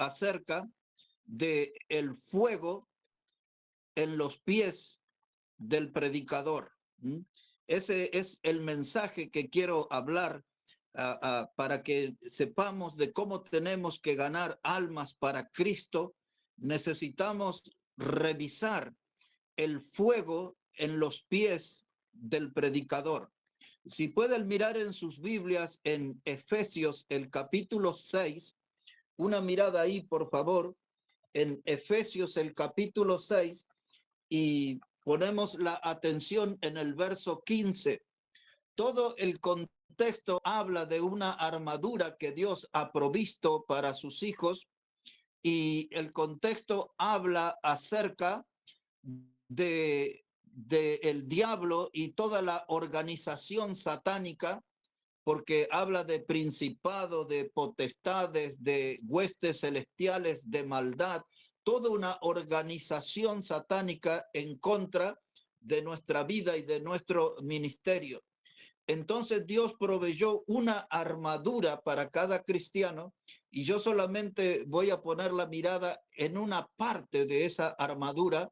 acerca de el fuego en los pies del predicador. Ese es el mensaje que quiero hablar para que sepamos de cómo tenemos que ganar almas para Cristo. Necesitamos revisar el fuego en los pies del predicador. Si pueden mirar en sus Biblias en Efesios el capítulo 6, una mirada ahí por favor, en Efesios el capítulo 6, y ponemos la atención en el verso 15. Todo el contexto habla de una armadura que Dios ha provisto para sus hijos, y el contexto habla acerca de el diablo y toda la organización satánica, porque habla de principado, de potestades, de huestes celestiales, de maldad, toda una organización satánica en contra de nuestra vida y de nuestro ministerio. Entonces Dios proveyó una armadura para cada cristiano, y yo solamente voy a poner la mirada en una parte de esa armadura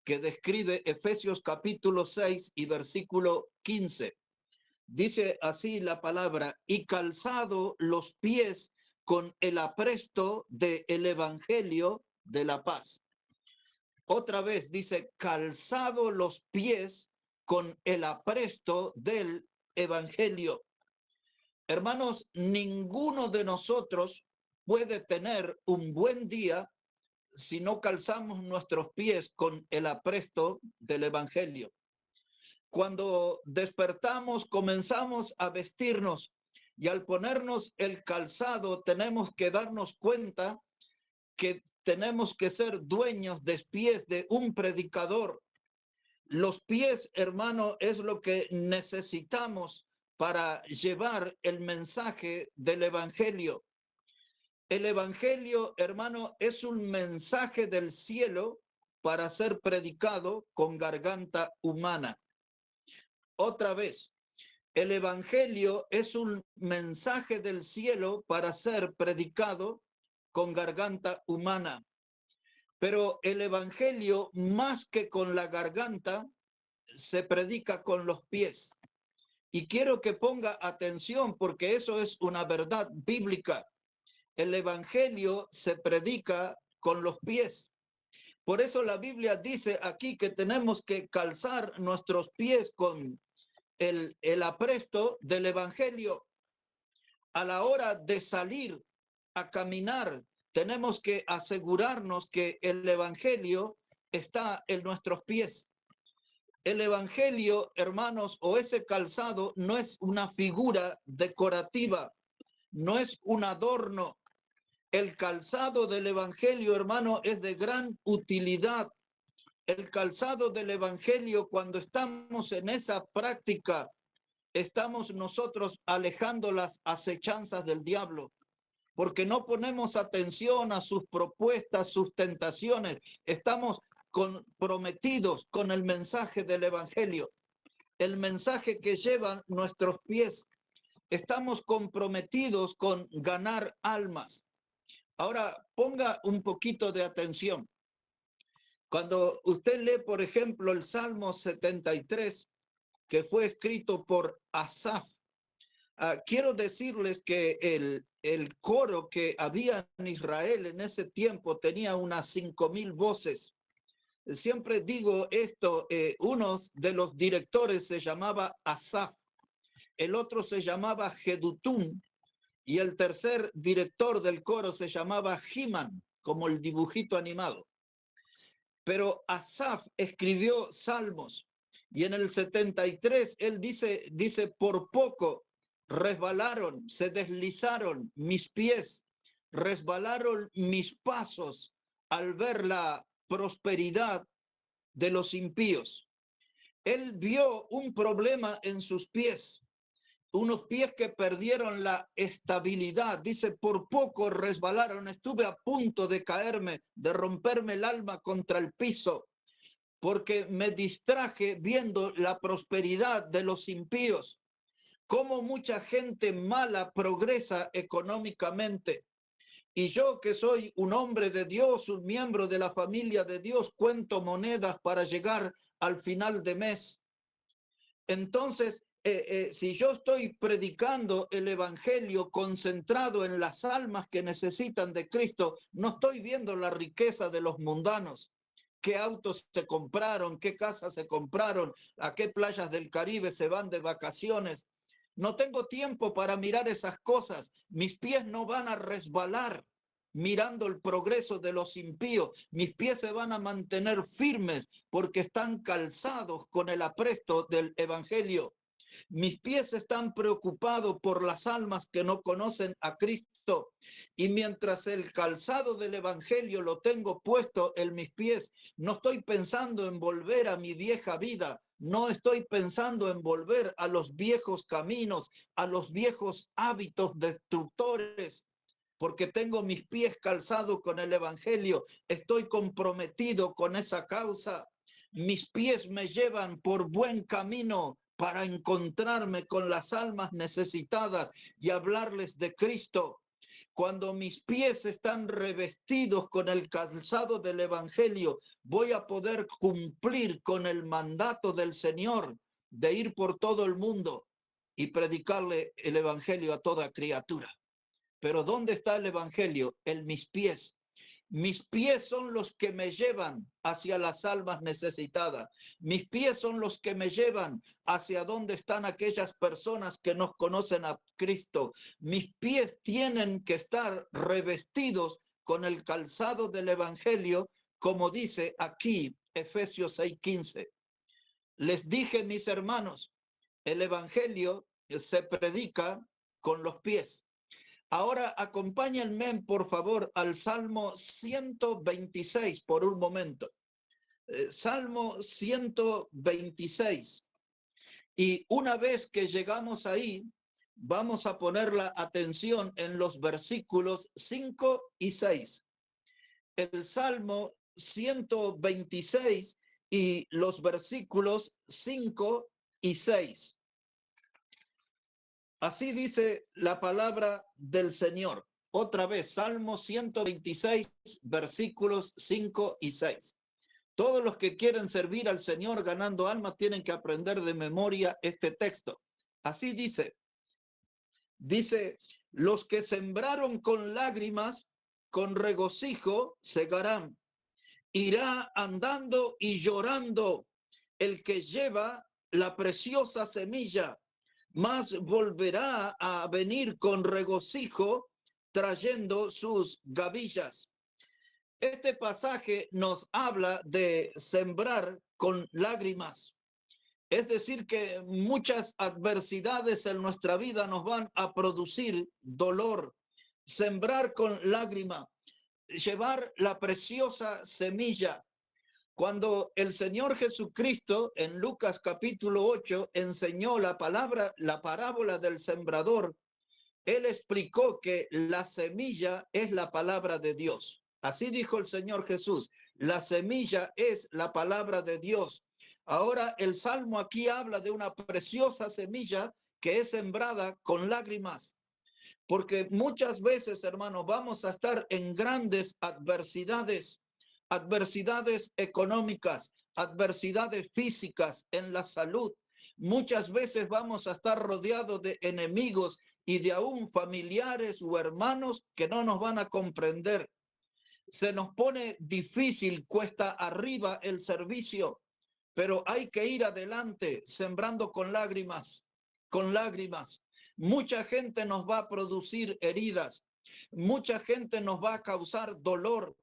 que describe Efesios capítulo 6 y versículo 15. Dice así la palabra: y calzado los pies con el apresto del evangelio de la paz. Otra vez dice: calzado los pies con el apresto del evangelio. Hermanos, ninguno de nosotros puede tener un buen día si no calzamos nuestros pies con el apresto del evangelio. Cuando despertamos, comenzamos a vestirnos, y al ponernos el calzado tenemos que darnos cuenta que tenemos que ser dueños de pies de un predicador. Los pies, hermano, es lo que necesitamos para llevar el mensaje del evangelio. El evangelio, hermano, es un mensaje del cielo para ser predicado con garganta humana. Otra vez, el evangelio es un mensaje del cielo para ser predicado con garganta humana. Pero el evangelio, más que con la garganta, se predica con los pies. Y quiero que ponga atención, porque eso es una verdad bíblica. El evangelio se predica con los pies. Por eso la Biblia dice aquí que tenemos que calzar nuestros pies con el apresto del evangelio. A la hora de salir a caminar, tenemos que asegurarnos que el evangelio está en nuestros pies. El evangelio, hermanos, o ese calzado, no es una figura decorativa, no es un adorno. El calzado del evangelio, hermano, es de gran utilidad. El calzado del evangelio, cuando estamos en esa práctica, estamos nosotros alejando las acechanzas del diablo, porque no ponemos atención a sus propuestas, sus tentaciones. Estamos comprometidos con el mensaje del evangelio, el mensaje que llevan nuestros pies. Estamos comprometidos con ganar almas. Ahora, ponga un poquito de atención. Cuando usted lee, por ejemplo, el Salmo 73, que fue escrito por Asaf, quiero decirles que el coro que había en Israel en ese tiempo tenía unas 5,000 voces. Siempre digo esto, uno de los directores se llamaba Asaf, el otro se llamaba Jedutún, y el tercer director del coro se llamaba He-Man, como el dibujito animado. Pero Asaf escribió salmos, y en el 73 él dice, por poco resbalaron, se deslizaron mis pies, resbalaron mis pasos al ver la prosperidad de los impíos. Él vio un problema en sus pies, unos pies que perdieron la estabilidad. Dice, por poco resbalaron, estuve a punto de caerme, de romperme el alma contra el piso, porque me distraje viendo la prosperidad de los impíos. Cómo mucha gente mala progresa económicamente, Y yo, que soy un hombre de Dios, un miembro de la familia de Dios, cuento monedas para llegar al final de mes. Entonces, si yo estoy predicando el evangelio concentrado en las almas que necesitan de Cristo, no estoy viendo la riqueza de los mundanos. Qué autos se compraron, qué casas se compraron, a qué playas del Caribe se van de vacaciones. No tengo tiempo para mirar esas cosas. Mis pies no van a resbalar mirando el progreso de los impíos. Mis pies se van a mantener firmes porque están calzados con el apresto del evangelio. Mis pies están preocupados por las almas que no conocen a Cristo. Y mientras el calzado del evangelio lo tengo puesto en mis pies, no estoy pensando en volver a mi vieja vida. No estoy pensando en volver a los viejos caminos, a los viejos hábitos destructores, porque tengo mis pies calzados con el evangelio. Estoy comprometido con esa causa. Mis pies me llevan por buen camino para encontrarme con las almas necesitadas y hablarles de Cristo. Cuando mis pies están revestidos con el calzado del evangelio, voy a poder cumplir con el mandato del Señor de ir por todo el mundo y predicarle el evangelio a toda criatura. Pero ¿dónde está el evangelio? En mis pies. Mis pies son los que me llevan hacia las almas necesitadas. Mis pies son los que me llevan hacia donde están aquellas personas que no conocen a Cristo. Mis pies tienen que estar revestidos con el calzado del evangelio, como dice aquí Efesios 6:15. Les dije, mis hermanos, el evangelio se predica con los pies. Ahora acompáñenme, por favor, al Salmo 126 por un momento. Salmo 126. Y una vez que llegamos ahí, vamos a poner la atención en los versículos 5 y 6. El Salmo 126 y los versículos 5 y 6. Así dice la palabra del Señor. Otra vez, Salmo 126, versículos 5 y 6. Todos los que quieren servir al Señor ganando almas tienen que aprender de memoria este texto. Así dice, los que sembraron con lágrimas, con regocijo segarán. Irá andando y llorando el que lleva la preciosa semilla, mas volverá a venir con regocijo trayendo sus gavillas. Este pasaje nos habla de sembrar con lágrimas. Es decir, que muchas adversidades en nuestra vida nos van a producir dolor. Sembrar con lágrima, llevar la preciosa semilla. Cuando el Señor Jesucristo en Lucas capítulo 8 enseñó la parábola del sembrador, Él explicó que la semilla es la palabra de Dios. Así dijo el Señor Jesús, la semilla es la palabra de Dios. Ahora el Salmo aquí habla de una preciosa semilla que es sembrada con lágrimas. Porque muchas veces, hermanos, vamos a estar en grandes adversidades, adversidades económicas, adversidades físicas en la salud. Muchas veces vamos a estar rodeados de enemigos y de aún familiares o hermanos que no nos van a comprender. Se nos pone difícil, cuesta arriba el servicio, pero hay que ir adelante sembrando con lágrimas, con lágrimas. Mucha gente nos va a producir heridas, mucha gente nos va a causar dolor,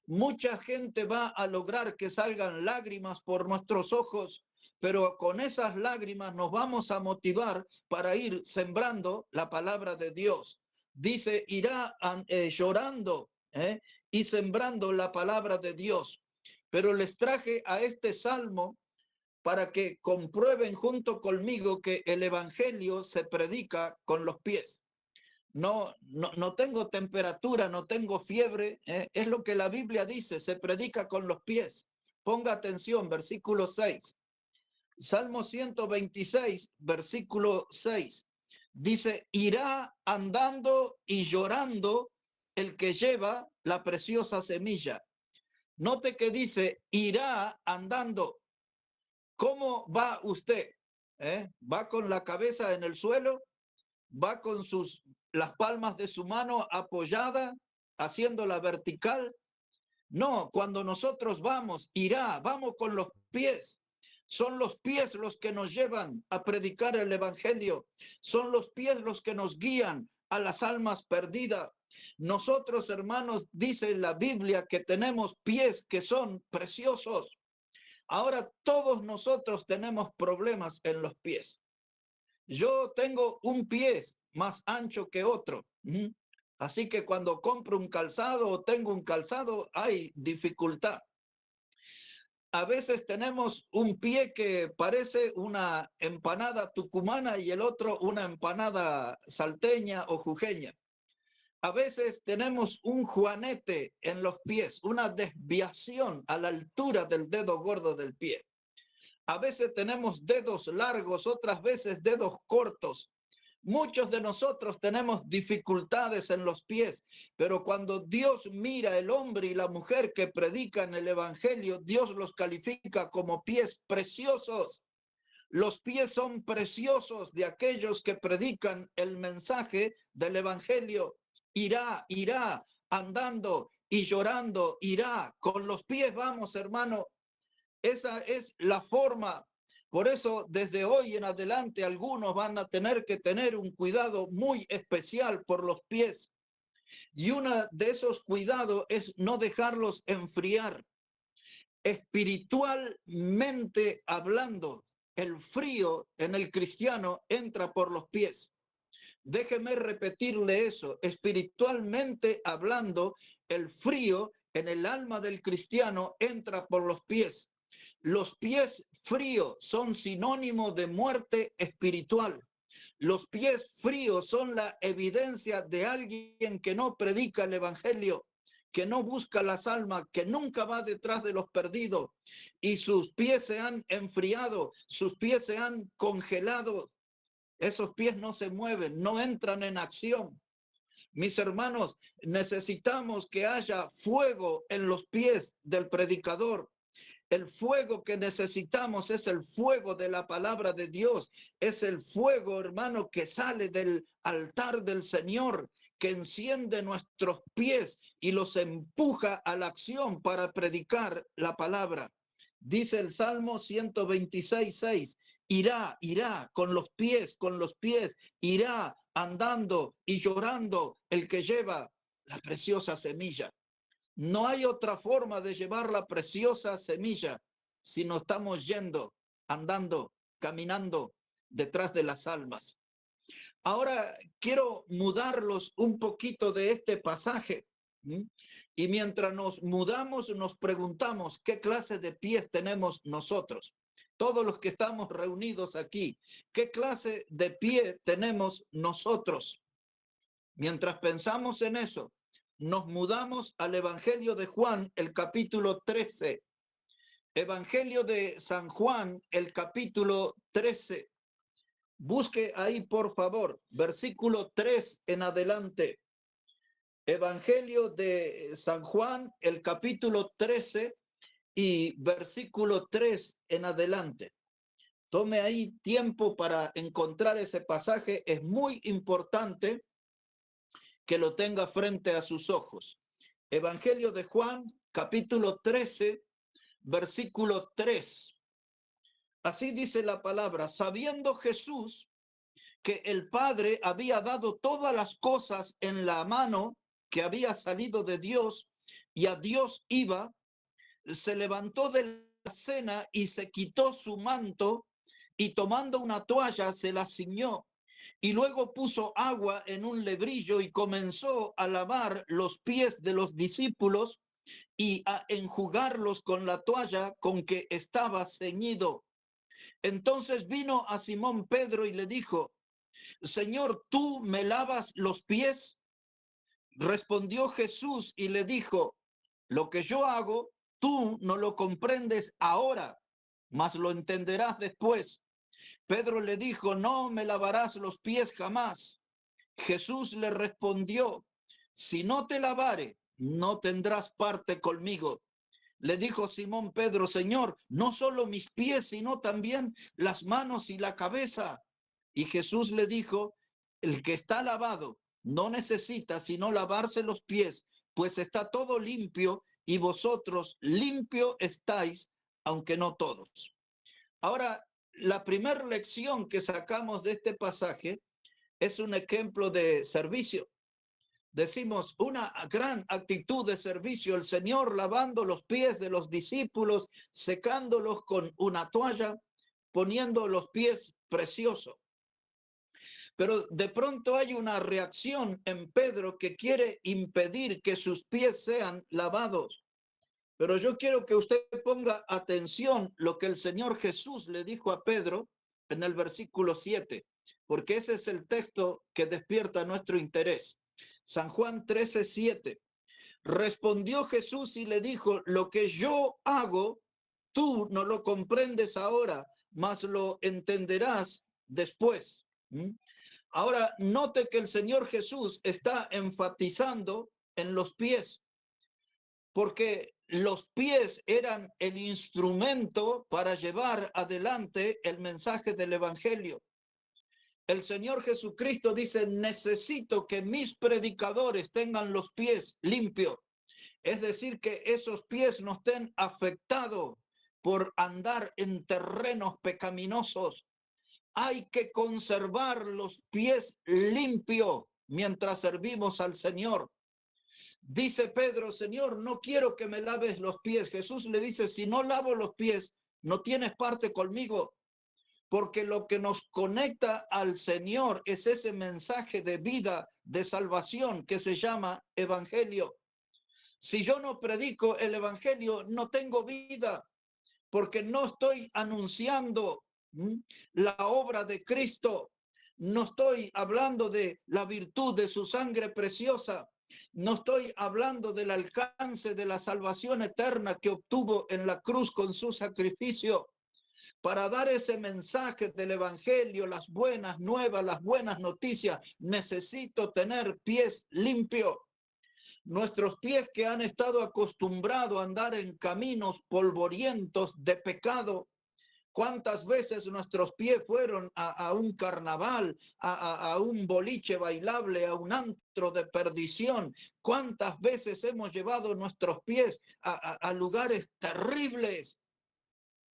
mucha gente va a lograr que salgan lágrimas por nuestros ojos, pero con esas lágrimas nos vamos a motivar para ir sembrando la palabra de Dios. Dice, irá llorando y sembrando la palabra de Dios. Pero les traje a este salmo para que comprueben junto conmigo que el evangelio se predica con los pies. No tengo temperatura, no tengo fiebre, es lo que la Biblia dice, se predica con los pies. Ponga atención, versículo 6. Salmo 126, versículo 6. Dice, irá andando y llorando el que lleva la preciosa semilla. Note que dice, irá andando. ¿Cómo va usted? ¿Va con la cabeza en el suelo? ¿Va con las palmas de su mano apoyada, haciéndola vertical? No, cuando nosotros vamos, vamos con los pies. Son los pies los que nos llevan a predicar el evangelio. Son los pies los que nos guían a las almas perdidas. Nosotros, hermanos, dice la Biblia que tenemos pies que son preciosos. Ahora todos nosotros tenemos problemas en los pies. Yo tengo un pie más ancho que otro. Así que cuando compro un calzado o tengo un calzado, hay dificultad. A veces tenemos un pie que parece una empanada tucumana y el otro una empanada salteña o jujeña. A veces tenemos un juanete en los pies, una desviación a la altura del dedo gordo del pie. A veces tenemos dedos largos, otras veces dedos cortos. Muchos de nosotros tenemos dificultades en los pies, pero cuando Dios mira el hombre y la mujer que predican el evangelio, Dios los califica como pies preciosos. Los pies son preciosos de aquellos que predican el mensaje del evangelio. Irá andando y llorando, irá. Con los pies vamos, hermano. Esa es la forma. Por eso, desde hoy en adelante, algunos van a tener que tener un cuidado muy especial por los pies. Y uno de esos cuidados es no dejarlos enfriar. Espiritualmente hablando, el frío en el cristiano entra por los pies. Déjeme repetirle eso. Espiritualmente hablando, el frío en el alma del cristiano entra por los pies. Los pies fríos son sinónimo de muerte espiritual. Los pies fríos son la evidencia de alguien que no predica el evangelio, que no busca las almas, que nunca va detrás de los perdidos, y sus pies se han enfriado, sus pies se han congelado. Esos pies no se mueven, no entran en acción. Mis hermanos, necesitamos que haya fuego en los pies del predicador. El fuego que necesitamos es el fuego de la palabra de Dios. Es el fuego, hermano, que sale del altar del Señor, que enciende nuestros pies y los empuja a la acción para predicar la palabra. Dice el Salmo 126:6, irá con los pies, irá andando y llorando el que lleva la preciosa semilla. No hay otra forma de llevar la preciosa semilla si no estamos yendo, andando, caminando detrás de las almas. Ahora quiero mudarlos un poquito de este pasaje. Y mientras nos mudamos, nos preguntamos qué clase de pies tenemos nosotros. Todos los que estamos reunidos aquí, ¿qué clase de pie tenemos nosotros? Mientras pensamos en eso, nos mudamos al Evangelio de Juan, el capítulo 13. Evangelio de San Juan, el capítulo 13. Busque ahí, por favor, versículo 3 en adelante. Evangelio de San Juan, el capítulo 13 y versículo 3 en adelante. Tome ahí tiempo para encontrar ese pasaje. Es muy importante que lo tenga frente a sus ojos. Evangelio de Juan, capítulo 13, versículo 3. Así dice la palabra: sabiendo Jesús que el Padre había dado todas las cosas en la mano, que había salido de Dios y a Dios iba, se levantó de la cena y se quitó su manto y tomando una toalla se la ciñó. Y luego puso agua en un lebrillo y comenzó a lavar los pies de los discípulos y a enjugarlos con la toalla con que estaba ceñido. Entonces vino a Simón Pedro y le dijo: Señor, ¿tú me lavas los pies? Respondió Jesús y le dijo: lo que yo hago, tú no lo comprendes ahora, mas lo entenderás después. Pedro le dijo: no me lavarás los pies jamás. Jesús le respondió: si no te lavare, no tendrás parte conmigo. Le dijo Simón Pedro, Señor, no solo mis pies, sino también las manos y la cabeza. Y Jesús le dijo, el que está lavado no necesita sino lavarse los pies, pues está todo limpio y vosotros limpio estáis, aunque no todos. Ahora, la primera lección que sacamos de este pasaje es un ejemplo de servicio. Decimos una gran actitud de servicio, el Señor lavando los pies de los discípulos, secándolos con una toalla, poniendo los pies preciosos. Pero de pronto hay una reacción en Pedro que quiere impedir que sus pies sean lavados. Pero yo quiero que usted ponga atención lo que el Señor Jesús le dijo a Pedro en el versículo 7, porque ese es el texto que despierta nuestro interés. San Juan 13:7. Respondió Jesús y le dijo, lo que yo hago, tú no lo comprendes ahora, mas lo entenderás después. Ahora, note que el Señor Jesús está enfatizando en los pies, porque los pies eran el instrumento para llevar adelante el mensaje del Evangelio. El Señor Jesucristo dice, necesito que mis predicadores tengan los pies limpios. Es decir, que esos pies no estén afectados por andar en terrenos pecaminosos. Hay que conservar los pies limpios mientras servimos al Señor. Dice Pedro, Señor, no quiero que me laves los pies. Jesús le dice, si no lavo los pies, no tienes parte conmigo. Porque lo que nos conecta al Señor es ese mensaje de vida, de salvación que se llama evangelio. Si yo no predico el evangelio, no tengo vida, porque no estoy anunciando la obra de Cristo, no estoy hablando de la virtud de su sangre preciosa, no estoy hablando del alcance de la salvación eterna que obtuvo en la cruz con su sacrificio. Para dar ese mensaje del evangelio, las buenas nuevas, las buenas noticias, necesito tener pies limpios. Nuestros pies que han estado acostumbrados a andar en caminos polvorientos de pecado. ¿Cuántas veces nuestros pies fueron a un carnaval, a un boliche bailable, a un antro de perdición? ¿Cuántas veces hemos llevado nuestros pies a lugares terribles?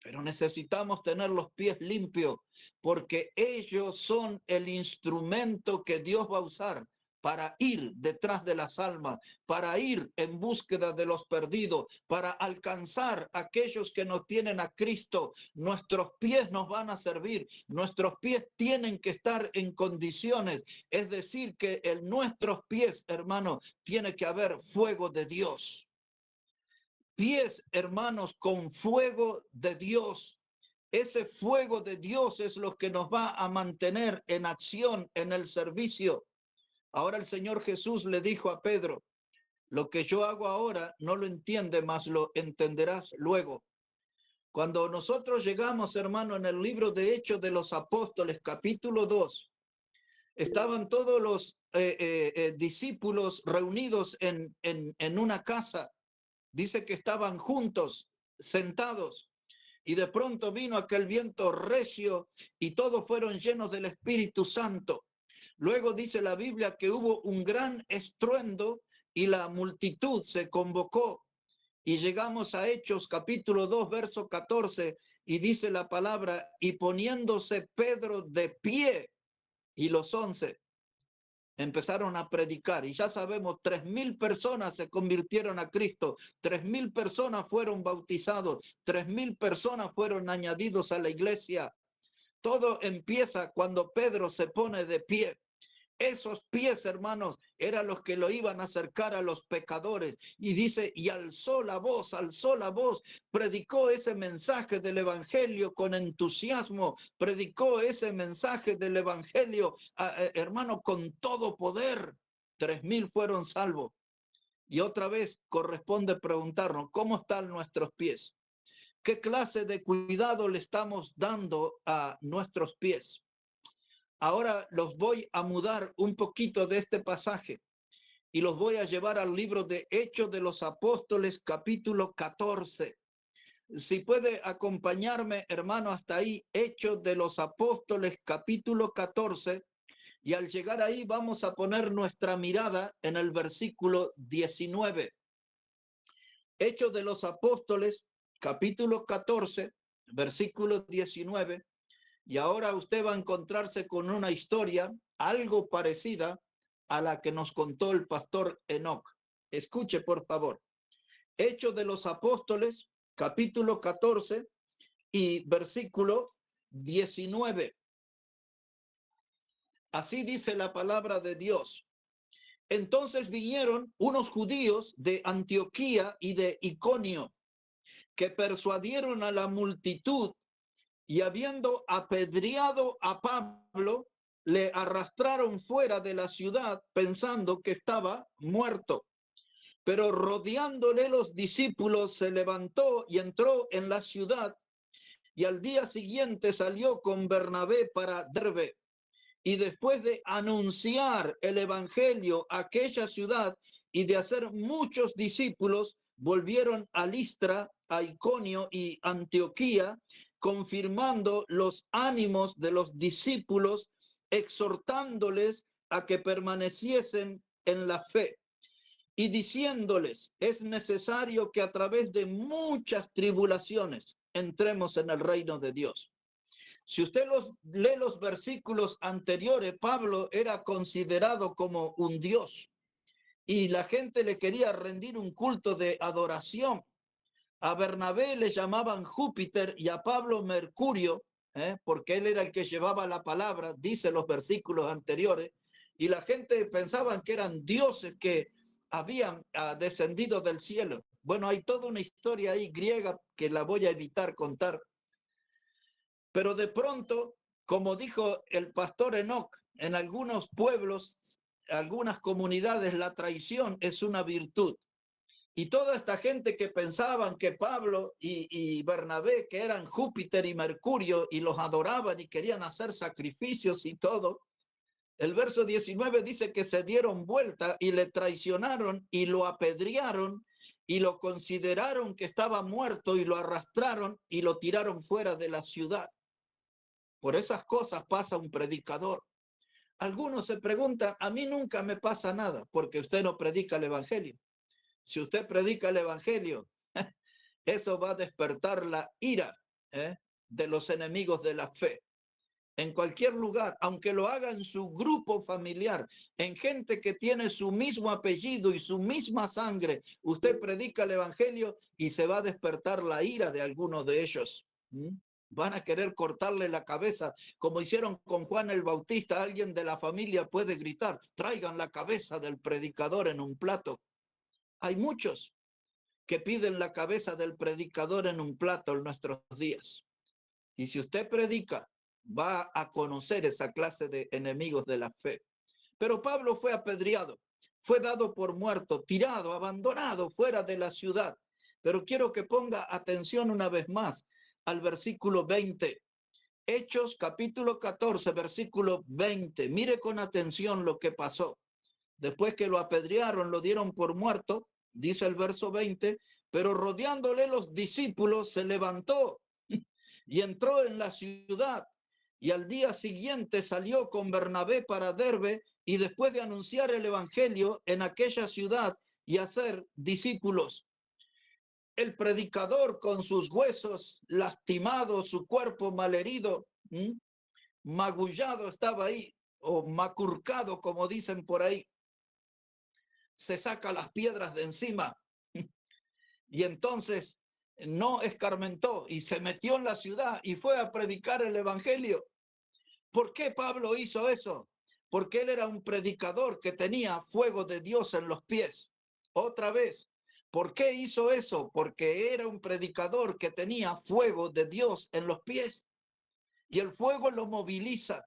Pero necesitamos tener los pies limpios, porque ellos son el instrumento que Dios va a usar para ir detrás de las almas, para ir en búsqueda de los perdidos, para alcanzar a aquellos que no tienen a Cristo. Nuestros pies nos van a servir, nuestros pies tienen que estar en condiciones, es decir, que en nuestros pies, hermano, tiene que haber fuego de Dios. Pies, hermanos, con fuego de Dios. Ese fuego de Dios es lo que nos va a mantener en acción, en el servicio. Ahora el Señor Jesús le dijo a Pedro, lo que yo hago ahora no lo entiende, mas lo entenderás luego. Cuando nosotros llegamos, hermano, en el libro de Hechos de los Apóstoles, capítulo 2, estaban todos los discípulos reunidos en una casa. Dice que estaban juntos, sentados, y de pronto vino aquel viento recio y todos fueron llenos del Espíritu Santo. Luego dice la Biblia que hubo un gran estruendo y la multitud se convocó. Y llegamos a Hechos capítulo 2, verso 14, y dice la palabra, y poniéndose Pedro de pie y los 11, empezaron a predicar y ya sabemos, 3,000 personas se convirtieron a Cristo, 3,000 personas fueron bautizados, 3,000 personas fueron añadidos a la iglesia. Todo empieza cuando Pedro se pone de pie. Esos pies, hermanos, eran los que lo iban a acercar a los pecadores. Y dice, y alzó la voz, predicó ese mensaje del evangelio con entusiasmo, predicó ese mensaje del evangelio, hermano, con todo poder. 3,000 fueron salvos. Y otra vez corresponde preguntarnos, ¿cómo están nuestros pies? ¿Qué clase de cuidado le estamos dando a nuestros pies? Ahora los voy a mudar un poquito de este pasaje y los voy a llevar al libro de Hechos de los Apóstoles, capítulo 14. Si puede acompañarme, hermano, hasta ahí, Hechos de los Apóstoles, capítulo 14, y al llegar ahí vamos a poner nuestra mirada en el versículo 19. Hechos de los Apóstoles, capítulo 14, versículo 19, y ahora usted va a encontrarse con una historia algo parecida a la que nos contó el pastor Enoc. Escuche, por favor. Hechos de los Apóstoles, capítulo 14 y versículo 19. Así dice la palabra de Dios. Entonces vinieron unos judíos de Antioquía y de Iconio, que persuadieron a la multitud, y habiendo apedreado a Pablo, le arrastraron fuera de la ciudad pensando que estaba muerto. Pero rodeándole los discípulos, se levantó y entró en la ciudad, y al día siguiente salió con Bernabé para Derbe. Y después de anunciar el evangelio a aquella ciudad y de hacer muchos discípulos, volvieron a Listra, a Iconio y Antioquía, confirmando los ánimos de los discípulos, exhortándoles a que permaneciesen en la fe y diciéndoles: es necesario que a través de muchas tribulaciones entremos en el reino de Dios. Si usted lee los versículos anteriores, Pablo era considerado como un dios y la gente le quería rendir un culto de adoración. A Bernabé le llamaban Júpiter y a Pablo Mercurio, porque él era el que llevaba la palabra, dice los versículos anteriores, y la gente pensaba que eran dioses que habían descendido del cielo. Bueno, hay toda una historia ahí griega que la voy a evitar contar. Pero de pronto, como dijo el pastor Enoc, en algunos pueblos, algunas comunidades, la traición es una virtud. Y toda esta gente que pensaban que Pablo y Bernabé, que eran Júpiter y Mercurio, y los adoraban y querían hacer sacrificios y todo, el verso 19 dice que se dieron vuelta y le traicionaron y lo apedrearon y lo consideraron que estaba muerto y lo arrastraron y lo tiraron fuera de la ciudad. Por esas cosas pasa un predicador. Algunos se preguntan: a mí nunca me pasa nada, porque usted no predica el evangelio. Si usted predica el evangelio, eso va a despertar la ira de los enemigos de la fe. En cualquier lugar, aunque lo haga en su grupo familiar, en gente que tiene su mismo apellido y su misma sangre, usted predica el evangelio y se va a despertar la ira de algunos de ellos. Van a querer cortarle la cabeza, como hicieron con Juan el Bautista. Alguien de la familia puede gritar: traigan la cabeza del predicador en un plato. Hay muchos que piden la cabeza del predicador en un plato en nuestros días. Y si usted predica, va a conocer esa clase de enemigos de la fe. Pero Pablo fue apedreado, fue dado por muerto, tirado, abandonado fuera de la ciudad. Pero quiero que ponga atención una vez más al versículo 20. Hechos capítulo 14, versículo 20. Mire con atención lo que pasó. Después que lo apedrearon, lo dieron por muerto, dice el verso 20, pero rodeándole los discípulos, se levantó y entró en la ciudad, y al día siguiente salió con Bernabé para Derbe, y después de anunciar el evangelio en aquella ciudad y hacer discípulos, el predicador, con sus huesos lastimados, su cuerpo malherido, magullado, estaba ahí, o macurcado, como dicen por ahí, se saca las piedras de encima y entonces no escarmentó y se metió en la ciudad y fue a predicar el evangelio. ¿Por qué Pablo hizo eso? Porque él era un predicador que tenía fuego de Dios en los pies. Otra vez, ¿por qué hizo eso? Porque era un predicador que tenía fuego de Dios en los pies. Y el fuego lo moviliza.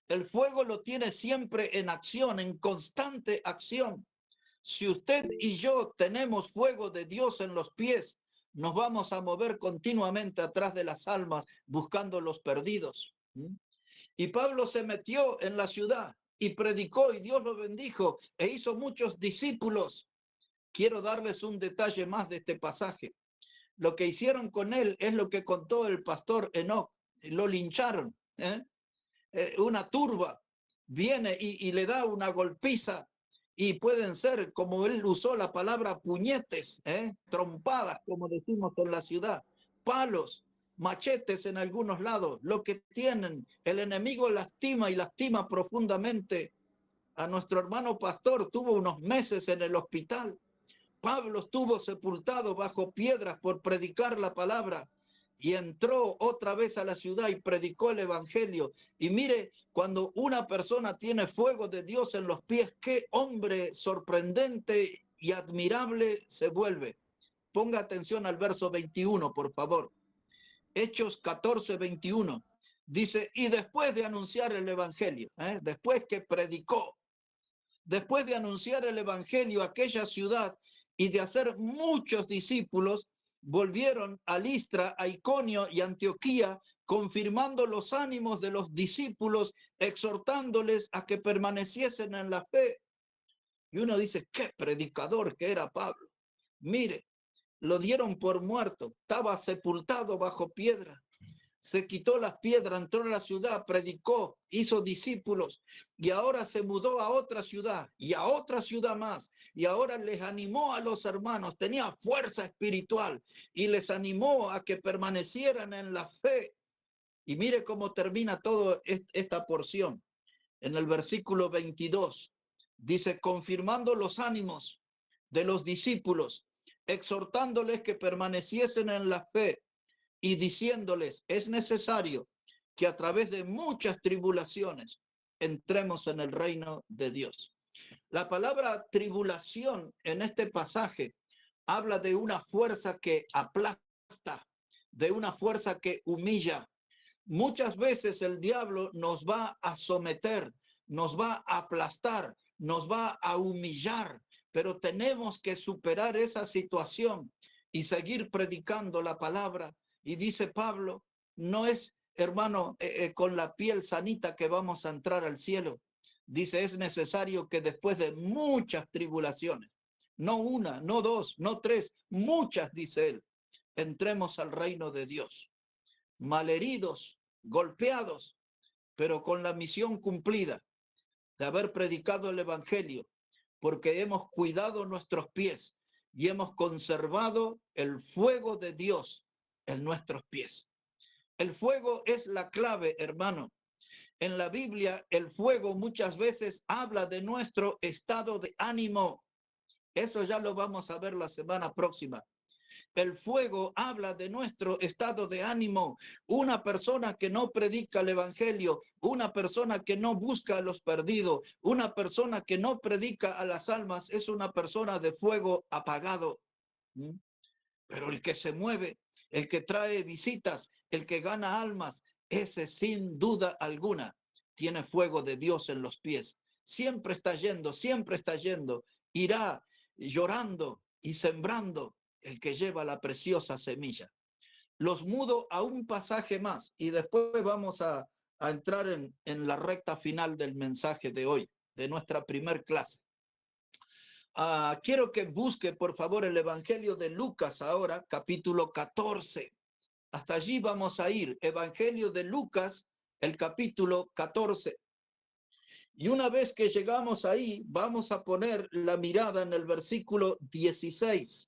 El fuego lo tiene siempre en acción, en constante acción. Si usted y yo tenemos fuego de Dios en los pies, nos vamos a mover continuamente atrás de las almas buscando los perdidos. Y Pablo se metió en la ciudad y predicó y Dios lo bendijo e hizo muchos discípulos. Quiero darles un detalle más de este pasaje. Lo que hicieron con él es lo que contó el pastor Enoc. Lo lincharon, una turba viene y le da una golpiza y pueden ser, como él usó la palabra, puñetes, trompadas, como decimos en la ciudad, palos, machetes en algunos lados, lo que tienen. El enemigo lastima y lastima profundamente. A nuestro hermano pastor tuvo unos meses en el hospital. Pablo estuvo sepultado bajo piedras por predicar la palabra y entró otra vez a la ciudad y predicó el evangelio. Y mire, cuando una persona tiene fuego de Dios en los pies, qué hombre sorprendente y admirable se vuelve. Ponga atención al verso 21, por favor. Hechos 14, 21. Dice, y después de anunciar el evangelio, después que predicó, después de anunciar el evangelio a aquella ciudad y de hacer muchos discípulos, volvieron a Listra, a Iconio y Antioquía, confirmando los ánimos de los discípulos, exhortándoles a que permaneciesen en la fe. Y uno dice, qué predicador que era Pablo. Mire, lo dieron por muerto, estaba sepultado bajo piedra. Se quitó las piedras, entró a la ciudad, predicó, hizo discípulos y ahora se mudó a otra ciudad y a otra ciudad más y ahora les animó a los hermanos, tenía fuerza espiritual y les animó a que permanecieran en la fe. Y mire cómo termina toda esta porción. En el versículo 22 dice, confirmando los ánimos de los discípulos, exhortándoles que permaneciesen en la fe y diciéndoles, es necesario que a través de muchas tribulaciones entremos en el reino de Dios. La palabra tribulación en este pasaje habla de una fuerza que aplasta, de una fuerza que humilla. Muchas veces el diablo nos va a someter, nos va a aplastar, nos va a humillar, pero tenemos que superar esa situación y seguir predicando la palabra. Y dice Pablo, no es, hermano, con la piel sanita que vamos a entrar al cielo. Dice, es necesario que después de muchas tribulaciones, no una, no dos, no tres, muchas, dice él, entremos al reino de Dios. Malheridos, golpeados, pero con la misión cumplida de haber predicado el evangelio, porque hemos cuidado nuestros pies y hemos conservado el fuego de Dios en nuestros pies. El fuego es la clave, hermano. En la Biblia, el fuego muchas veces habla de nuestro estado de ánimo. Eso ya lo vamos a ver la semana próxima. El fuego habla de nuestro estado de ánimo. Una persona que no predica el evangelio, una persona que no busca a los perdidos, una persona que no predica a las almas, es una persona de fuego apagado. Pero el que se mueve, el que trae visitas, el que gana almas, ese sin duda alguna tiene fuego de Dios en los pies. Siempre está yendo, irá llorando y sembrando el que lleva la preciosa semilla. Los mudo a un pasaje más y después vamos a entrar en la recta final del mensaje de hoy, de nuestra primer clase. Quiero que busque, por favor, el Evangelio de Lucas ahora, capítulo 14. Hasta allí vamos a ir. Evangelio de Lucas, el capítulo 14. Y una vez que llegamos ahí, vamos a poner la mirada en el versículo 16.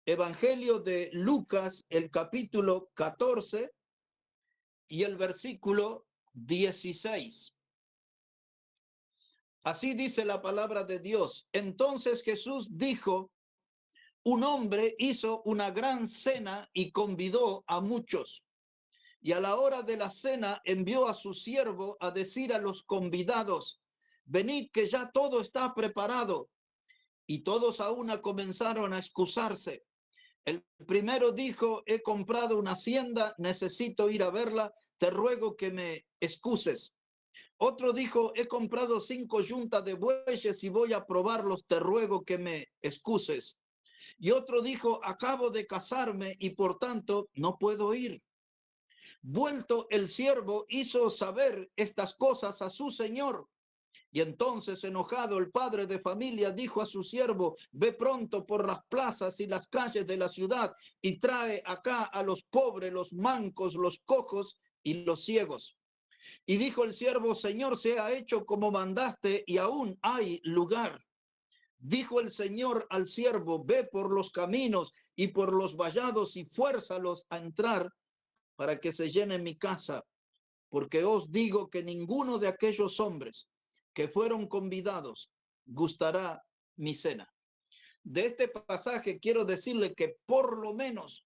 Evangelio de Lucas, el capítulo 14 y el versículo 16. Así dice la palabra de Dios. Entonces Jesús dijo, un hombre hizo una gran cena y convidó a muchos. Y a la hora de la cena envió a su siervo a decir a los convidados, venid que ya todo está preparado. Y todos a una comenzaron a excusarse. El primero dijo, he comprado una hacienda, necesito ir a verla, te ruego que me excuses. Otro dijo, he comprado 5 yuntas de bueyes y voy a probarlos, te ruego que me excuses. Y otro dijo, acabo de casarme y por tanto no puedo ir. Vuelto el siervo hizo saber estas cosas a su señor Y entonces, enojado, el padre de familia dijo a su siervo: ve pronto por las plazas y las calles de la ciudad y trae acá a los pobres, los mancos, los cojos y los ciegos. Y dijo el siervo: Señor, se ha hecho como mandaste y aún hay lugar. Dijo el Señor al siervo: ve por los caminos y por los vallados y fuérzalos a entrar para que se llene mi casa. Porque os digo que ninguno de aquellos hombres que fueron convidados gustará mi cena. De este pasaje quiero decirle que por lo menos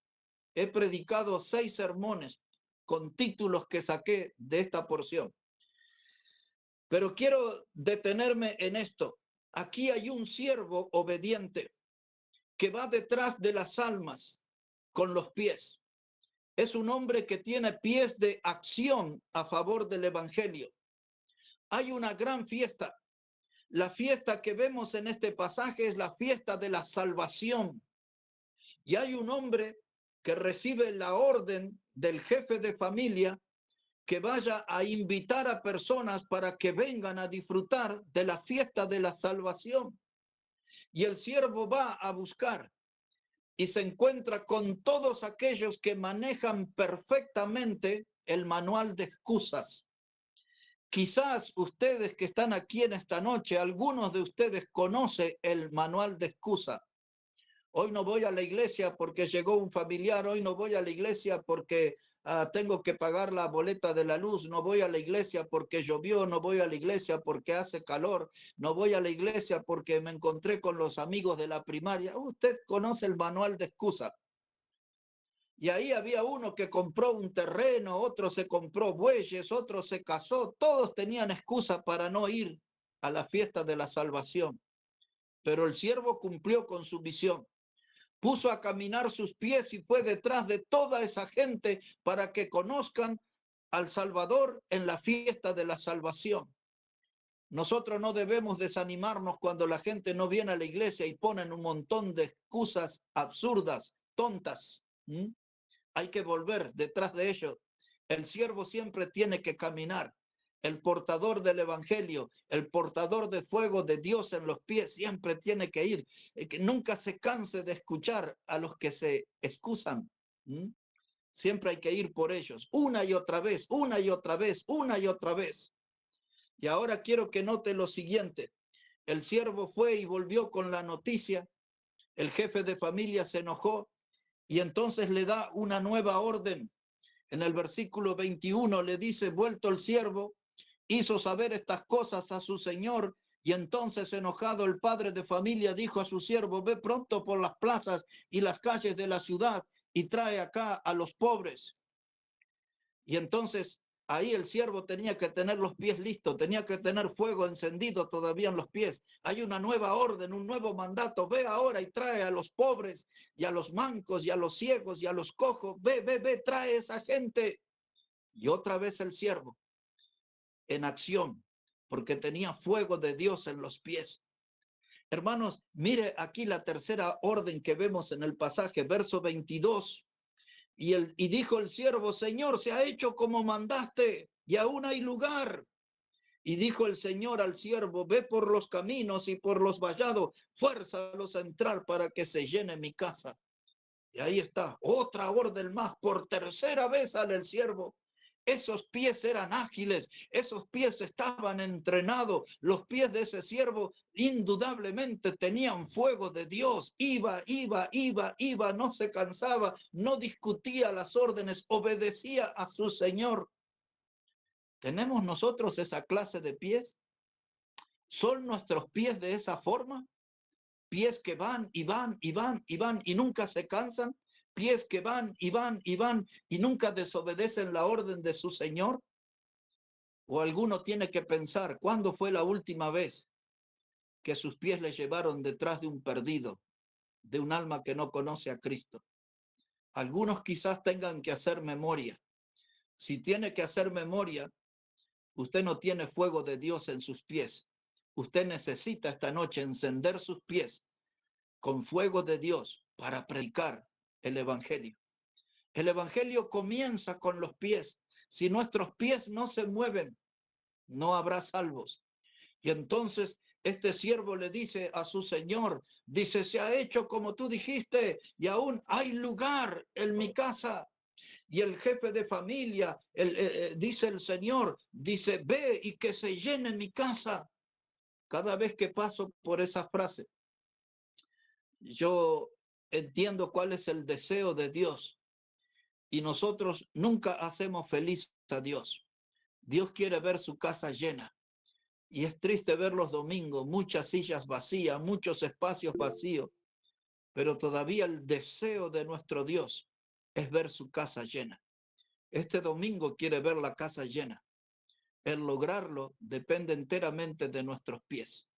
he predicado 6 sermones con títulos que saqué de esta porción. Pero quiero detenerme en esto. Aquí hay un siervo obediente que va detrás de las almas con los pies. Es un hombre que tiene pies de acción a favor del evangelio. Hay una gran fiesta. La fiesta que vemos en este pasaje es la fiesta de la salvación. Y hay un hombre que recibe la orden del jefe de familia que vaya a invitar a personas para que vengan a disfrutar de la fiesta de la salvación. Y el siervo va a buscar y se encuentra con todos aquellos que manejan perfectamente el manual de excusas. Quizás ustedes que están aquí en esta noche, algunos de ustedes conocen el manual de excusa. Hoy no voy a la iglesia porque llegó un familiar, hoy no voy a la iglesia porque tengo que pagar la boleta de la luz, no voy a la iglesia porque llovió, no voy a la iglesia porque hace calor, no voy a la iglesia porque me encontré con los amigos de la primaria. Usted conoce el manual de excusa. Y ahí había uno que compró un terreno, otro se compró bueyes, otro se casó, todos tenían excusa para no ir a la fiesta de la salvación. Pero el siervo cumplió con su misión. Puso a caminar sus pies y fue detrás de toda esa gente para que conozcan al Salvador en la fiesta de la salvación. Nosotros no debemos desanimarnos cuando la gente no viene a la iglesia y ponen un montón de excusas absurdas, tontas. Hay que volver detrás de ellos. El siervo siempre tiene que caminar. El portador del evangelio, el portador de fuego de Dios en los pies, siempre tiene que ir. Que nunca se canse de escuchar a los que se excusan. Siempre hay que ir por ellos, una y otra vez, una y otra vez, una y otra vez. Y ahora quiero que note lo siguiente. El siervo fue y volvió con la noticia. El jefe de familia se enojó y entonces le da una nueva orden. En el versículo 21 le dice: vuelto el siervo, hizo saber estas cosas a su señor, y entonces enojado el padre de familia dijo a su siervo: ve pronto por las plazas y las calles de la ciudad y trae acá a los pobres. Y entonces ahí el siervo tenía que tener los pies listos, tenía que tener fuego encendido todavía en los pies. Hay una nueva orden, un nuevo mandato. Ve ahora y trae a los pobres y a los mancos y a los ciegos y a los cojos. Ve, trae esa gente. Y otra vez el siervo en acción, porque tenía fuego de Dios en los pies. Hermanos, mire aquí la tercera orden que vemos en el pasaje, verso 22. Y dijo el siervo: Señor, se ha hecho como mandaste y aún hay lugar. Y dijo el Señor al siervo: ve por los caminos y por los vallados, fuérzalos a entrar para que se llene mi casa. Y ahí está, otra orden más, por tercera vez sale el siervo. Esos pies eran ágiles, esos pies estaban entrenados, los pies de ese siervo indudablemente tenían fuego de Dios, iba, no se cansaba, no discutía las órdenes, obedecía a su Señor. ¿Tenemos nosotros esa clase de pies? ¿Son nuestros pies de esa forma? Pies que van y van y van y van y nunca se cansan. Pies que van y van y van y nunca desobedecen la orden de su Señor. O alguno tiene que pensar: ¿cuándo fue la última vez que sus pies le llevaron detrás de un perdido, de un alma que no conoce a Cristo? Algunos quizás tengan que hacer memoria. Si tiene que hacer memoria, usted no tiene fuego de Dios en sus pies. Usted necesita esta noche encender sus pies con fuego de Dios para predicar el evangelio. El evangelio comienza con los pies. Si nuestros pies no se mueven, no habrá salvos. Y entonces este siervo le dice a su señor, dice, se ha hecho como tú dijiste y aún hay lugar en mi casa. Y el jefe de familia, dice el señor, dice, ve y que se llene mi casa. Cada vez que paso por esa frase, yo entiendo cuál es el deseo de Dios. Y nosotros nunca hacemos feliz a Dios. Dios quiere ver su casa llena. Y es triste ver los domingos, muchas sillas vacías, muchos espacios vacíos, pero todavía el deseo de nuestro Dios es ver su casa llena. Este domingo quiere ver la casa llena. El lograrlo depende enteramente de nuestros pies.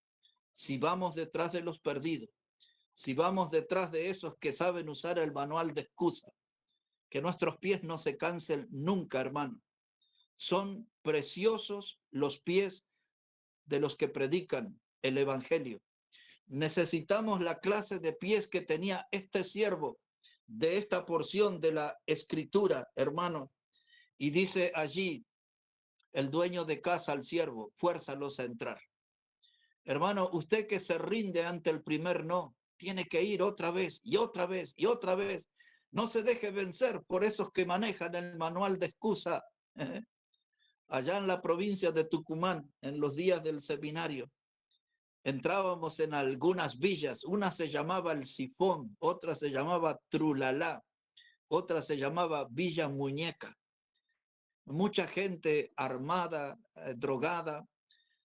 Si vamos detrás de los perdidos, si vamos detrás de esos que saben usar el manual de excusa, que nuestros pies no se cansen nunca, hermano. Son preciosos los pies de los que predican el evangelio. Necesitamos la clase de pies que tenía este siervo de esta porción de la escritura, hermano. Y dice allí el dueño de casa al siervo, fuérzalos a entrar. Hermano, usted que se rinde ante el primer no, tiene que ir otra vez y otra vez y otra vez. No se deje vencer por esos que manejan el manual de excusa. Allá en la provincia de Tucumán, en los días del seminario, entrábamos en algunas villas. Una se llamaba El Sifón, otra se llamaba Trulalá, otra se llamaba Villa Muñeca. Mucha gente armada, drogada,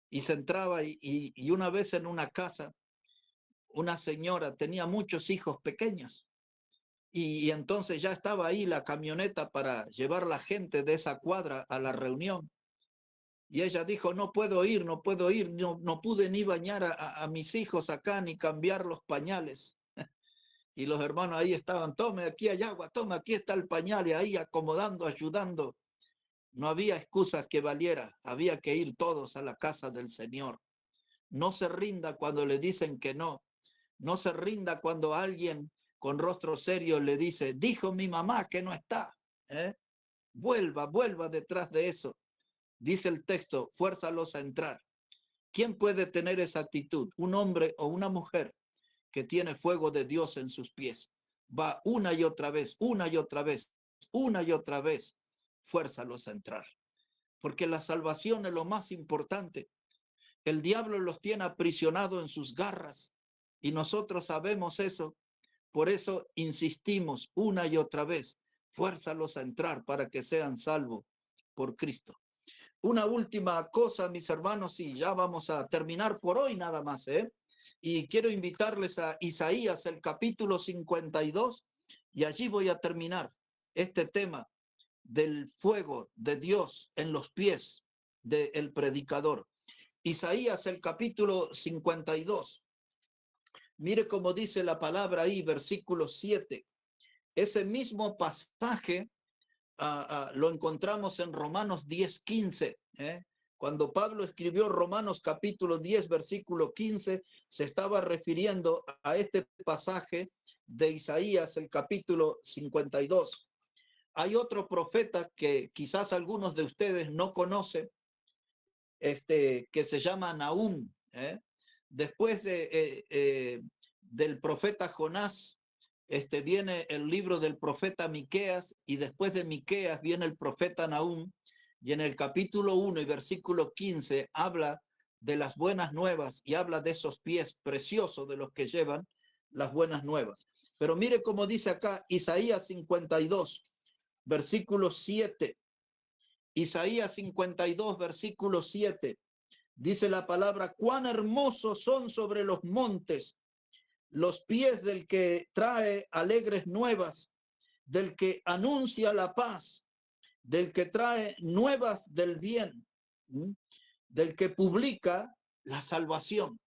y se entraba y una vez en una casa, una señora tenía muchos hijos pequeños y entonces ya estaba ahí la camioneta para llevar la gente de esa cuadra a la reunión. Y ella dijo, no puedo ir, no pude ni bañar a mis hijos acá, ni cambiar los pañales. Y los hermanos ahí estaban, tome, aquí hay agua, tome, aquí está el pañal, y ahí acomodando, ayudando. No había excusas que valiera, había que ir todos a la casa del Señor. No se rinda cuando le dicen que no. No se rinda cuando alguien con rostro serio le dice, dijo mi mamá que no está. Vuelva detrás de eso. Dice el texto, fuérzalos a entrar. ¿Quién puede tener esa actitud? Un hombre o una mujer que tiene fuego de Dios en sus pies. Va una y otra vez, una y otra vez, una y otra vez. Fuérzalos a entrar. Porque la salvación es lo más importante. El diablo los tiene aprisionados en sus garras y nosotros sabemos eso. Por eso insistimos una y otra vez. Fuérzalos a entrar para que sean salvos por Cristo. Una última cosa, mis hermanos, y ya vamos a terminar por hoy nada más, y quiero invitarles a Isaías, el capítulo 52, y allí voy a terminar este tema del fuego de Dios en los pies del predicador. Isaías, el capítulo 52. Mire cómo dice la palabra ahí, versículo 7. Ese mismo pasaje lo encontramos en Romanos 10:15. Cuando Pablo escribió Romanos capítulo 10, versículo 15, se estaba refiriendo a este pasaje de Isaías, el capítulo 52. Hay otro profeta que quizás algunos de ustedes no conocen, que se llama Nahum. Después del profeta Jonás, viene el libro del profeta Miqueas, y después de Miqueas viene el profeta Nahum, y en el capítulo 1 y versículo 15 habla de las buenas nuevas y habla de esos pies preciosos de los que llevan las buenas nuevas. Pero mire cómo dice acá Isaías 52, versículo 7. Isaías 52, versículo 7. Dice la palabra, cuán hermosos son sobre los montes los pies del que trae alegres nuevas, del que anuncia la paz, del que trae nuevas del bien, del que publica la salvación.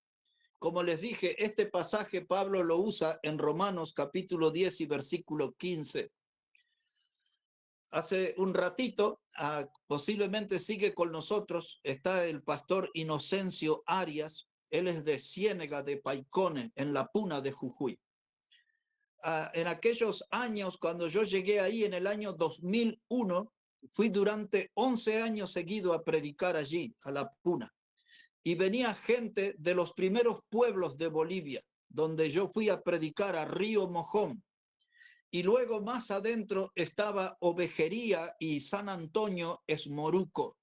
Como les dije, este pasaje Pablo lo usa en Romanos capítulo 10 y versículo 15. Hace un ratito, posiblemente sigue con nosotros, está el pastor Inocencio Arias. Él es de Ciénega de Paicone, en la Puna de Jujuy. En aquellos años, cuando yo llegué ahí en el año 2001, fui durante 11 años seguidos a predicar allí, a la Puna. y venía gente de los primeros pueblos de Bolivia, donde yo fui a predicar a Río Mojón. Y luego más adentro estaba Ovejería y San Antonio Esmoruco.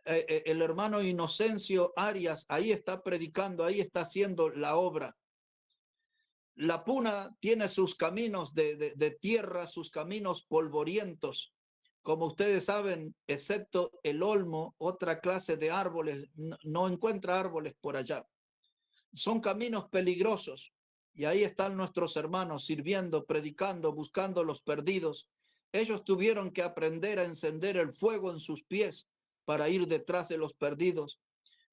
El hermano Inocencio Arias ahí está predicando, ahí está haciendo la obra. La Puna tiene sus caminos de tierra, sus caminos polvorientos. Como ustedes saben, excepto el olmo, otra clase de árboles, no encuentra árboles por allá. Son caminos peligrosos. Y ahí están nuestros hermanos sirviendo, predicando, buscando los perdidos. Ellos tuvieron que aprender a encender el fuego en sus pies para ir detrás de los perdidos.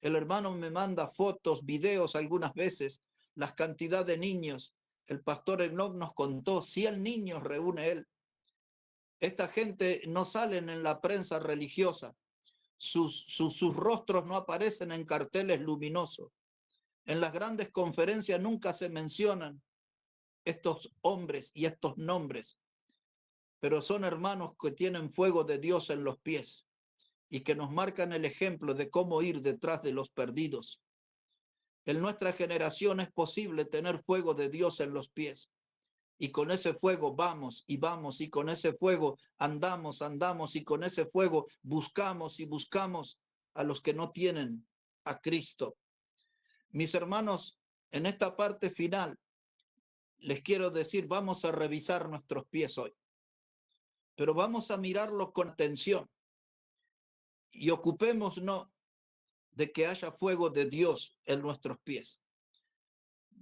El hermano me manda fotos, videos algunas veces, las cantidad de niños. El pastor Enoch nos contó, 100 niños reúne él. Esta gente no salen en la prensa religiosa. Sus rostros no aparecen en carteles luminosos. En las grandes conferencias nunca se mencionan estos hombres y estos nombres, pero son hermanos que tienen fuego de Dios en los pies y que nos marcan el ejemplo de cómo ir detrás de los perdidos. En nuestra generación es posible tener fuego de Dios en los pies. Y con ese fuego vamos y vamos, y con ese fuego andamos y con ese fuego buscamos y buscamos a los que no tienen a Cristo. Mis hermanos, en esta parte final les quiero decir, vamos a revisar nuestros pies hoy, pero vamos a mirarlos con atención y ocupémonos de que haya fuego de Dios en nuestros pies.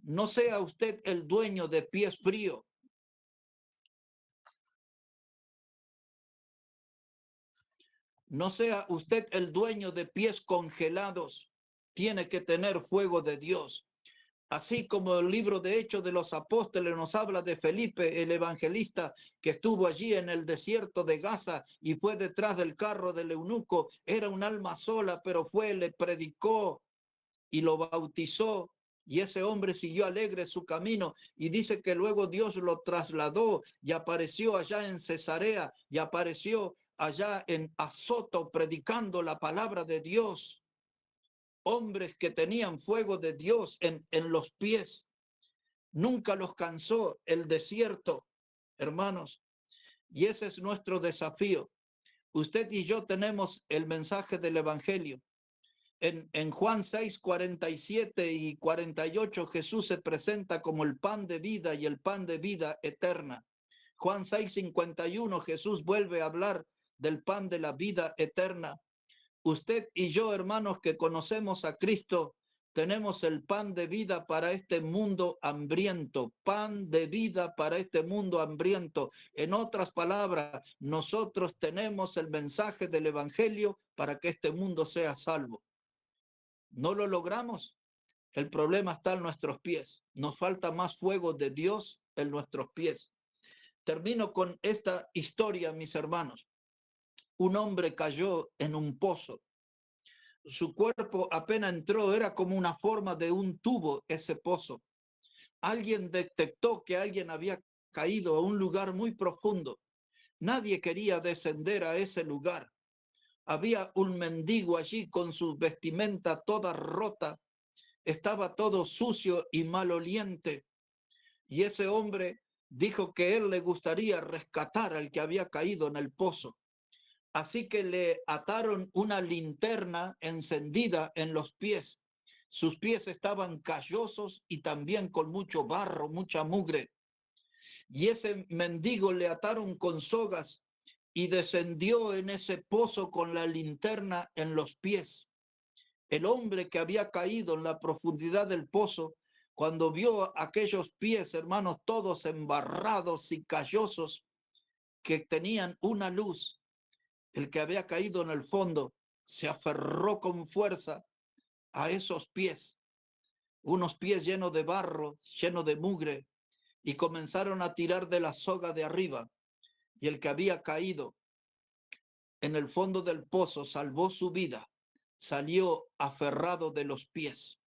No sea usted el dueño de pies fríos. No sea usted el dueño de pies congelados. Tiene que tener fuego de Dios. Así como el libro de Hechos de los Apóstoles nos habla de Felipe, el evangelista, que estuvo allí en el desierto de Gaza y fue detrás del carro del eunuco. Era un alma sola, pero fue, le predicó y lo bautizó. Y ese hombre siguió alegre su camino y dice que luego Dios lo trasladó y apareció allá en Cesarea y apareció allá en Azoto predicando la palabra de Dios. Hombres que tenían fuego de Dios en los pies. Nunca los cansó el desierto, hermanos. Y ese es nuestro desafío. Usted y yo tenemos el mensaje del Evangelio. En Juan 6, 47 y 48, Jesús se presenta como el pan de vida y el pan de vida eterna. Juan 6, 51, Jesús vuelve a hablar del pan de la vida eterna. Usted y yo, hermanos, que conocemos a Cristo, tenemos el pan de vida para este mundo hambriento, pan de vida para este mundo hambriento. En otras palabras, nosotros tenemos el mensaje del Evangelio para que este mundo sea salvo. No lo logramos. El problema está en nuestros pies. Nos falta más fuego de Dios en nuestros pies. Termino con esta historia, mis hermanos. Un hombre cayó en un pozo. Su cuerpo apenas entró, era como una forma de un tubo ese pozo. Alguien detectó que alguien había caído a un lugar muy profundo. Nadie quería descender a ese lugar. Había un mendigo allí con su vestimenta toda rota. Estaba todo sucio y maloliente. Y ese hombre dijo que él le gustaría rescatar al que había caído en el pozo. Así que le ataron una linterna encendida en los pies. Sus pies estaban callosos y también con mucho barro, mucha mugre. Y ese mendigo le ataron con sogas y descendió en ese pozo con la linterna en los pies. El hombre que había caído en la profundidad del pozo, cuando vio aquellos pies, hermanos, todos embarrados y callosos, que tenían una luz, el que había caído en el fondo se aferró con fuerza a esos pies, unos pies llenos de barro, llenos de mugre, y comenzaron a tirar de la soga de arriba. Y el que había caído en el fondo del pozo salvó su vida, salió aferrado de los pies.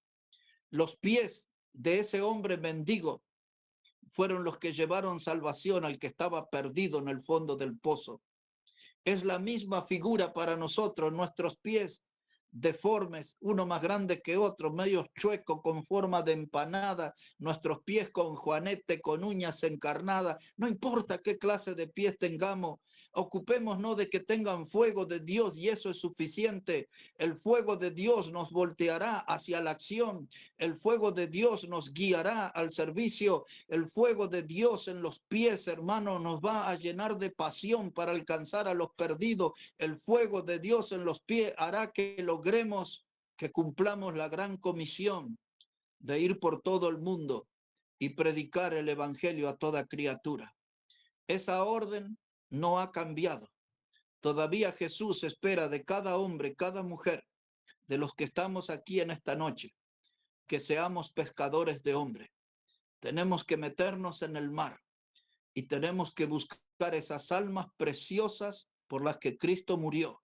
Los pies de ese hombre mendigo fueron los que llevaron salvación al que estaba perdido en el fondo del pozo. Es la misma figura para nosotros. Nuestros pies deformes, uno más grande que otro, medio chueco con forma de empanada, nuestros pies con juanete, con uñas encarnadas, no importa qué clase de pies tengamos, ocupémonos de que tengan fuego de Dios y eso es suficiente. El fuego de Dios nos volteará hacia la acción, el fuego de Dios nos guiará al servicio, el fuego de Dios en los pies, hermano, nos va a llenar de pasión para alcanzar a los perdidos. El fuego de Dios en los pies hará que logremos, que cumplamos la gran comisión de ir por todo el mundo y predicar el evangelio a toda criatura. Esa orden no ha cambiado. Todavía Jesús espera de cada hombre, cada mujer, de los que estamos aquí en esta noche, que seamos pescadores de hombres. Tenemos que meternos en el mar y tenemos que buscar esas almas preciosas por las que Cristo murió.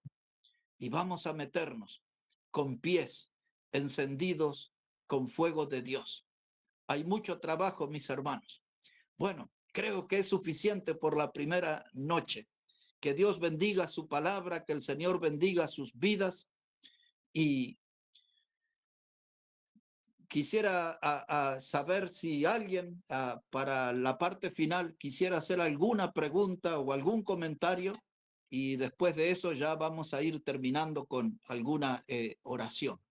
Y vamos a meternos con pies encendidos con fuego de Dios. Hay mucho trabajo, mis hermanos. Bueno, creo que es suficiente por la primera noche. Que Dios bendiga su palabra, que el Señor bendiga sus vidas y quisiera saber si alguien para la parte final quisiera hacer alguna pregunta o algún comentario y después de eso ya vamos a ir terminando con alguna oración.